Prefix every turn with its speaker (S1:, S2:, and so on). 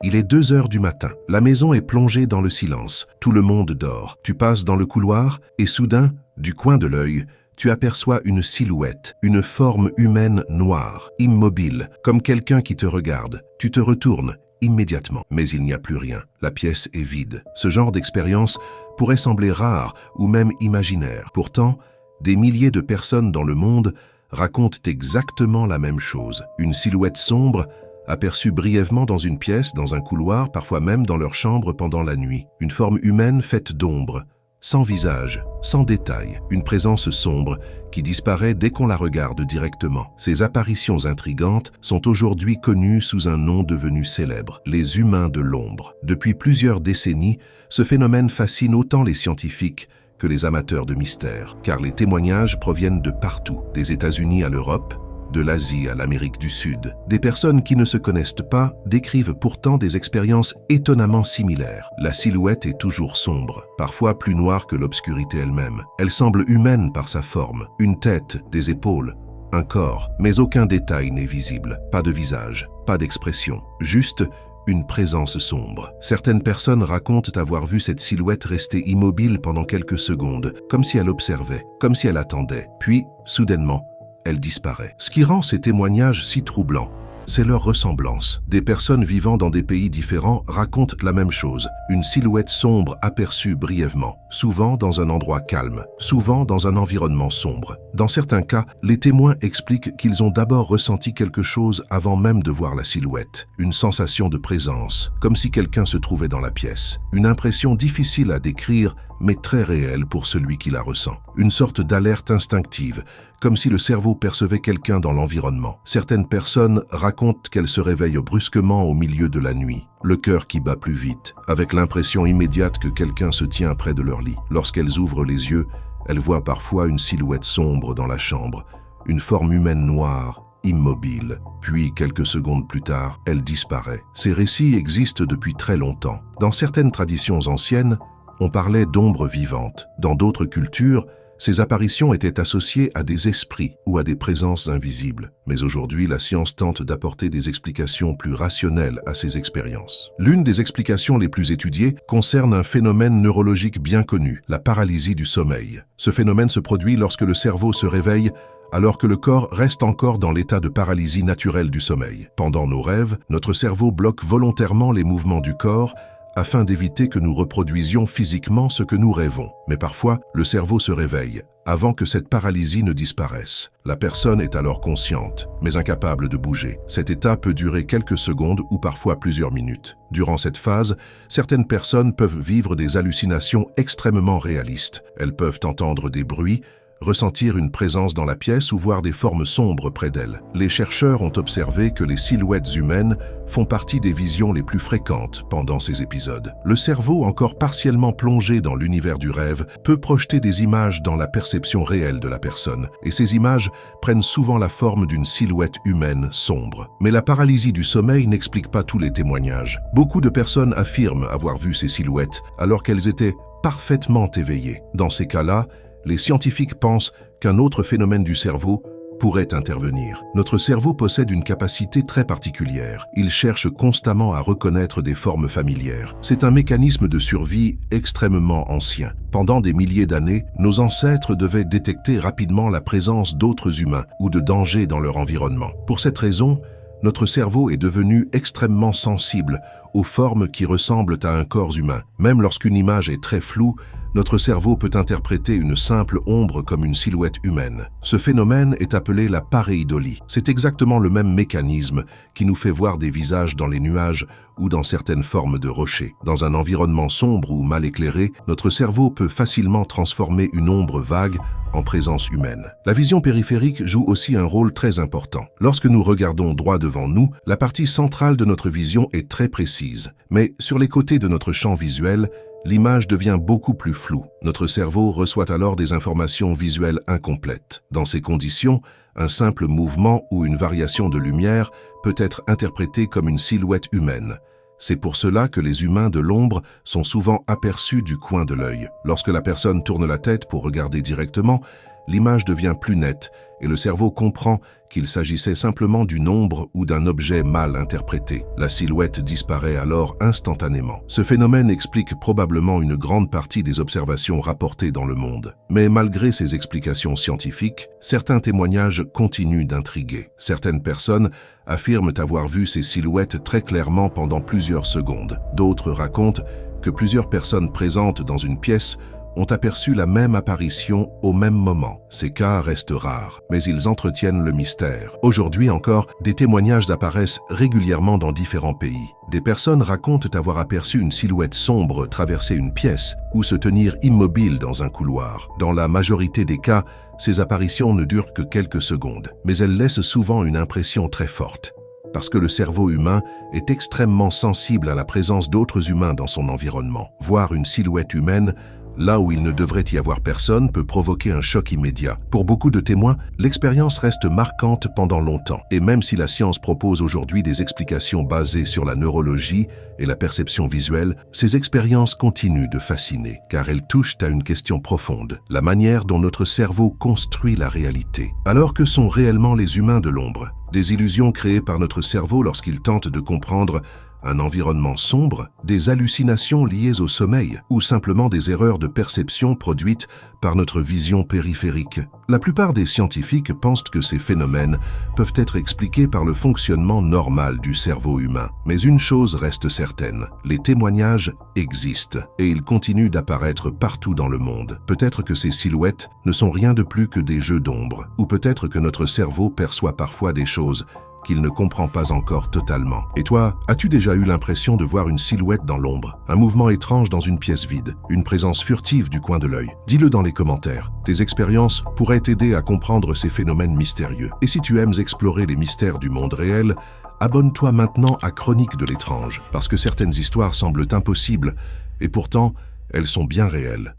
S1: Il est 2 heures du matin. La maison est plongée dans le silence. Tout le monde dort. Tu passes dans le couloir et soudain, du coin de l'œil, tu aperçois une silhouette, une forme humaine noire, immobile, comme quelqu'un qui te regarde. Tu te retournes immédiatement, mais il n'y a plus rien. La pièce est vide. Ce genre d'expérience pourrait sembler rare ou même imaginaire. Pourtant, des milliers de personnes dans le monde racontent exactement la même chose. Une silhouette sombre aperçue brièvement dans une pièce, dans un couloir, parfois même dans leur chambre pendant la nuit. Une forme humaine faite d'ombre, sans visage, sans détail, une présence sombre qui disparaît dès qu'on la regarde directement. Ces apparitions intrigantes sont aujourd'hui connues sous un nom devenu célèbre, les humains de l'ombre. Depuis plusieurs décennies, ce phénomène fascine autant les scientifiques que les amateurs de mystère, car les témoignages proviennent de partout, des États-Unis à l'Europe, de l'Asie à l'Amérique du Sud. Des personnes qui ne se connaissent pas décrivent pourtant des expériences étonnamment similaires. La silhouette est toujours sombre, parfois plus noire que l'obscurité elle-même. Elle semble humaine par sa forme, une tête, des épaules, un corps, mais aucun détail n'est visible. Pas de visage, pas d'expression, juste une présence sombre. Certaines personnes racontent avoir vu cette silhouette rester immobile pendant quelques secondes, comme si elle observait, comme si elle attendait. Puis, soudainement, elle disparaît. Ce qui rend ces témoignages si troublants, c'est leur ressemblance. Des personnes vivant dans des pays différents racontent la même chose, une silhouette sombre aperçue brièvement, souvent dans un endroit calme, souvent dans un environnement sombre. Dans certains cas, les témoins expliquent qu'ils ont d'abord ressenti quelque chose avant même de voir la silhouette, une sensation de présence, comme si quelqu'un se trouvait dans la pièce. Une impression difficile à décrire, mais très réelle pour celui qui la ressent. Une sorte d'alerte instinctive, comme si le cerveau percevait quelqu'un dans l'environnement. Certaines personnes racontent qu'elles se réveillent brusquement au milieu de la nuit, le cœur qui bat plus vite, avec l'impression immédiate que quelqu'un se tient près de leur lit. Lorsqu'elles ouvrent les yeux, elles voient parfois une silhouette sombre dans la chambre, une forme humaine noire, immobile. Puis, quelques secondes plus tard, elle disparaît. Ces récits existent depuis très longtemps. Dans certaines traditions anciennes, on parlait d'ombres vivantes. Dans d'autres cultures, ces apparitions étaient associées à des esprits ou à des présences invisibles. Mais aujourd'hui, la science tente d'apporter des explications plus rationnelles à ces expériences. L'une des explications les plus étudiées concerne un phénomène neurologique bien connu, la paralysie du sommeil. Ce phénomène se produit lorsque le cerveau se réveille alors que le corps reste encore dans l'état de paralysie naturelle du sommeil. Pendant nos rêves, notre cerveau bloque volontairement les mouvements du corps afin d'éviter que nous reproduisions physiquement ce que nous rêvons. Mais parfois, le cerveau se réveille, avant que cette paralysie ne disparaisse. La personne est alors consciente, mais incapable de bouger. Cet état peut durer quelques secondes ou parfois plusieurs minutes. Durant cette phase, certaines personnes peuvent vivre des hallucinations extrêmement réalistes. Elles peuvent entendre des bruits, ressentir une présence dans la pièce ou voir des formes sombres près d'elle. Les chercheurs ont observé que les silhouettes humaines font partie des visions les plus fréquentes pendant ces épisodes. Le cerveau, encore partiellement plongé dans l'univers du rêve, peut projeter des images dans la perception réelle de la personne, et ces images prennent souvent la forme d'une silhouette humaine sombre. Mais la paralysie du sommeil n'explique pas tous les témoignages. Beaucoup de personnes affirment avoir vu ces silhouettes alors qu'elles étaient parfaitement éveillées. Dans ces cas-là, les scientifiques pensent qu'un autre phénomène du cerveau pourrait intervenir. Notre cerveau possède une capacité très particulière. Il cherche constamment à reconnaître des formes familières. C'est un mécanisme de survie extrêmement ancien. Pendant des milliers d'années, nos ancêtres devaient détecter rapidement la présence d'autres humains ou de dangers dans leur environnement. Pour cette raison, notre cerveau est devenu extrêmement sensible aux formes qui ressemblent à un corps humain. Même lorsqu'une image est très floue, notre cerveau peut interpréter une simple ombre comme une silhouette humaine. Ce phénomène est appelé la pareidolie. C'est exactement le même mécanisme qui nous fait voir des visages dans les nuages ou dans certaines formes de rochers. Dans un environnement sombre ou mal éclairé, notre cerveau peut facilement transformer une ombre vague en présence humaine. La vision périphérique joue aussi un rôle très important. Lorsque nous regardons droit devant nous, la partie centrale de notre vision est très précise. Mais sur les côtés de notre champ visuel, l'image devient beaucoup plus floue. Notre cerveau reçoit alors des informations visuelles incomplètes. Dans ces conditions, un simple mouvement ou une variation de lumière peut être interprété comme une silhouette humaine. C'est pour cela que les humains de l'ombre sont souvent aperçus du coin de l'œil. Lorsque la personne tourne la tête pour regarder directement, l'image devient plus nette et le cerveau comprend qu'il s'agissait simplement d'une ombre ou d'un objet mal interprété. La silhouette disparaît alors instantanément. Ce phénomène explique probablement une grande partie des observations rapportées dans le monde. Mais malgré ces explications scientifiques, certains témoignages continuent d'intriguer. Certaines personnes affirment avoir vu ces silhouettes très clairement pendant plusieurs secondes. D'autres racontent que plusieurs personnes présentes dans une pièce ont aperçu la même apparition au même moment. Ces cas restent rares, mais ils entretiennent le mystère. Aujourd'hui encore, des témoignages apparaissent régulièrement dans différents pays. Des personnes racontent avoir aperçu une silhouette sombre traverser une pièce ou se tenir immobile dans un couloir. Dans la majorité des cas, ces apparitions ne durent que quelques secondes, mais elles laissent souvent une impression très forte. Parce que le cerveau humain est extrêmement sensible à la présence d'autres humains dans son environnement. Voir une silhouette humaine là où il ne devrait y avoir personne peut provoquer un choc immédiat. Pour beaucoup de témoins, l'expérience reste marquante pendant longtemps. Et même si la science propose aujourd'hui des explications basées sur la neurologie et la perception visuelle, ces expériences continuent de fasciner, car elles touchent à une question profonde, la manière dont notre cerveau construit la réalité. Alors que sont réellement les humains de l'ombre? Des illusions créées par notre cerveau lorsqu'il tente de comprendre un environnement sombre, des hallucinations liées au sommeil ou simplement des erreurs de perception produites par notre vision périphérique. La plupart des scientifiques pensent que ces phénomènes peuvent être expliqués par le fonctionnement normal du cerveau humain. Mais une chose reste certaine, les témoignages existent et ils continuent d'apparaître partout dans le monde. Peut-être que ces silhouettes ne sont rien de plus que des jeux d'ombre, ou peut-être que notre cerveau perçoit parfois des choses qu'il ne comprend pas encore totalement. Et toi, as-tu déjà eu l'impression de voir une silhouette dans l'ombre, un mouvement étrange dans une pièce vide, une présence furtive du coin de l'œil? Dis-le dans les commentaires. Tes expériences pourraient t'aider à comprendre ces phénomènes mystérieux. Et si tu aimes explorer les mystères du monde réel, abonne-toi maintenant à Chroniques de l'étrange, parce que certaines histoires semblent impossibles, et pourtant, elles sont bien réelles.